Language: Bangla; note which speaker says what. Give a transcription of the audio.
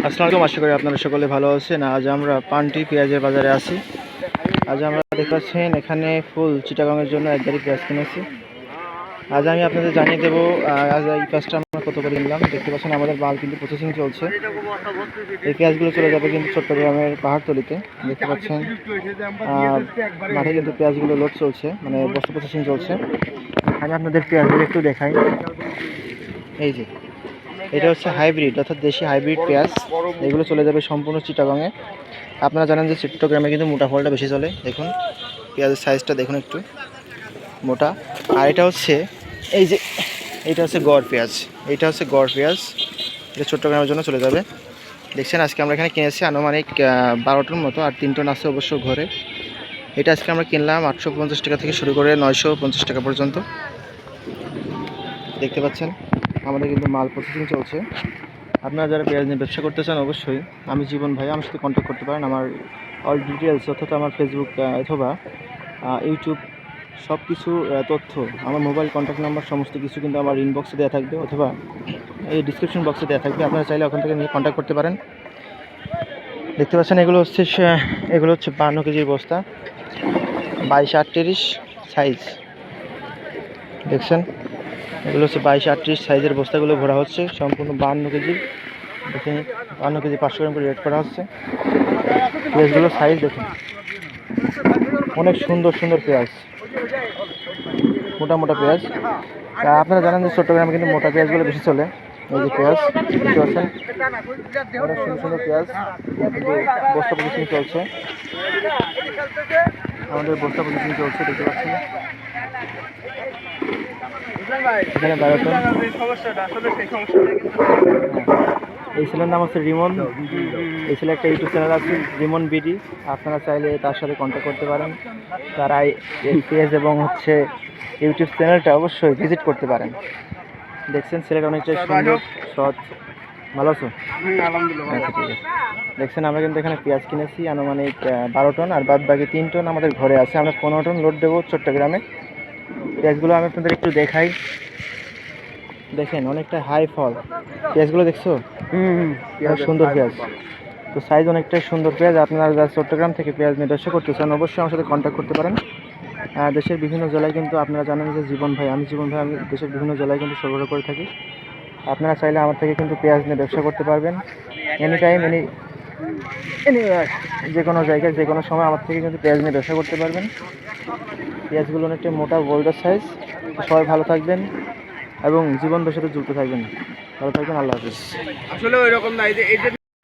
Speaker 1: আসসালামু আলাইকুম, আশা করি আপনারা সকলে ভালো আছেন। আজ আমরা পান্টি পেঁয়াজের বাজারে আছি। আজ আমরা দেখতে পাচ্ছেন এখানে ফুল চিটাগাংয়ের জন্য এক গাড়ি পেঁয়াজ কিনেছি। আজ আমি আপনাদের জানিয়ে দেবো আজ এই পেঁয়াজটা আমরা কত করে কিনলাম। দেখতে পাচ্ছেন আমাদের মাল কিন্তু প্রসেসিং চলছে। এই পেঁয়াজগুলো চলে যাবে কিন্তু চট্টগ্রামের পাহাড়তলিতে। দেখতে পাচ্ছেন মাঠে কিন্তু পেঁয়াজগুলো লোড চলছে, মানে বস্তা প্রসেসিং চলছে। আমি আপনাদের পেঁয়াজগুলো একটু দেখাই। এই যে এটা হচ্ছে হাইব্রিড, অর্থাৎ দেশি হাইব্রিড পেঁয়াজ। এগুলো চলে যাবে সম্পূর্ণ চিটাগাংয়ে। আপনারা জানেন যে চট্টগ্রামে কিন্তু মোটা ফলটা বেশি চলে। দেখুন পেঁয়াজের সাইজটা দেখুন একটু মোটা। আর এটা হচ্ছে এই যে এটা হচ্ছে গড় পেঁয়াজ, এইটা হচ্ছে গড় পেঁয়াজ। এটা চট্টগ্রামের জন্য চলে যাবে। দেখছেন আজকে আমরা এখানে কিনেছি আনুমানিক 12 টন মতো, আর 3 টন আছে অবশ্য ঘরে। এটা আজকে আমরা কিনলাম 850 টাকা থেকে শুরু করে 950 টাকা পর্যন্ত। দেখতে পাচ্ছেন আমাদের কিন্তু মাল প্রসেসিং চলছে। আপনারা যারা পেঁয়াজ নিয়ে ব্যবসা করতে চান অবশ্যই আমি জীবন ভাই আমার সাথে কন্ট্যাক্ট করতে পারেন। আমার অল ডিটেলস অর্থাৎ আমার ফেসবুক অথবা ইউটিউব সব কিছু তথ্য, আমার মোবাইল কন্ট্যাক্ট নাম্বার সমস্ত কিছু কিন্তু আমার ইনবক্সে দেওয়া থাকবে, অথবা এই ডিসক্রিপশন বক্সে দেওয়া থাকবে। আপনারা চাইলে ওখান থেকে নিয়ে কন্ট্যাক্ট করতে পারেন। দেখতে পাচ্ছেন এগুলো হচ্ছে 52 কেজির বস্তা, 22-38 সাইজ। দেখছেন এগুলো হচ্ছে 22-38 সাইজের বস্তাগুলো ভরা হচ্ছে সম্পূর্ণ 52 কেজি। দেখুন 52 কেজি 500 গ্রাম করে রেট করা হচ্ছে। পেঁয়াজগুলোর সাইজ দেখুন, অনেক সুন্দর সুন্দর পেঁয়াজ, মোটা মোটা পেঁয়াজ। আপনারা জানেন যে চট্টগ্রামে কিন্তু মোটা পেঁয়াজগুলো বেশি চলে। এই যে পেঁয়াজ দেখতে পাচ্ছেন, অনেক সুন্দর সুন্দর পেঁয়াজ। কিন্তু বস্তা প্রসেসিং চলছে, আমাদের বস্তা প্রসেসিং চলছে। দেখতে পাচ্ছেন এখানে 12 টন। এই ছেলের নাম হচ্ছে রিমন। এই ছেলে একটা ইউটিউব চ্যানেল আছে রিমন বিডি। আপনারা চাইলে তার সাথে কন্ট্যাক্ট করতে পারেন। তারা এই পেজ এবং হচ্ছে ইউটিউব চ্যানেলটা অবশ্যই ভিজিট করতে পারেন। দেখছেন ছেলেটা অনেকটাই সুন্দর, সৎ। ভালো আছো? আলহামদুলিল্লাহ। আচ্ছা ঠিক আছে। দেখছেন আমরা কিন্তু এখানে পেঁয়াজ কিনেছি আনুমানিক 12 টন, আর বাদ বাকি 3 টন আমাদের ঘরে আছে। আমরা 15 টন লোড দেবো চট্টগ্রামে। পেঁয়াজগুলো আমি আপনাদের একটু দেখাই। দেখেন অনেকটা হাই ফল পেঁয়াজগুলো, দেখছো? সুন্দর পেঁয়াজ, তো সাইজ অনেকটাই সুন্দর পেঁয়াজ। আপনারা যারা চট্টগ্রাম থেকে পেঁয়াজ নিয়ে ব্যবসা করতে চান অবশ্যই আমার সাথে কন্ট্যাক্ট করতে পারেন। দেশের বিভিন্ন জেলায় কিন্তু আপনারা জানেন যে আমি জীবন ভাই আমি দেশের বিভিন্ন জেলায় কিন্তু সরবরাহ করে থাকি। আপনারা চাইলে আমার থেকে কিন্তু পেঁয়াজ নিয়ে ব্যবসা করতে পারবেন। এনি টাইম যে কোনো জায়গায় যে কোনো সময় আমার থেকে কিন্তু পেঁয়াজ নিয়ে ব্যবসা করতে পারবেন। পেঁয়াজগুলো অনেকটা মোটা বোল্ডার সাইজ। সবাই ভালো থাকবেন এবং জীবন ভাইয়ের সাথে যুক্ত থাকবেন। ভালো থাকবেন, আল্লাহ হাফিজ।
Speaker 2: আসলে ওই রকম না।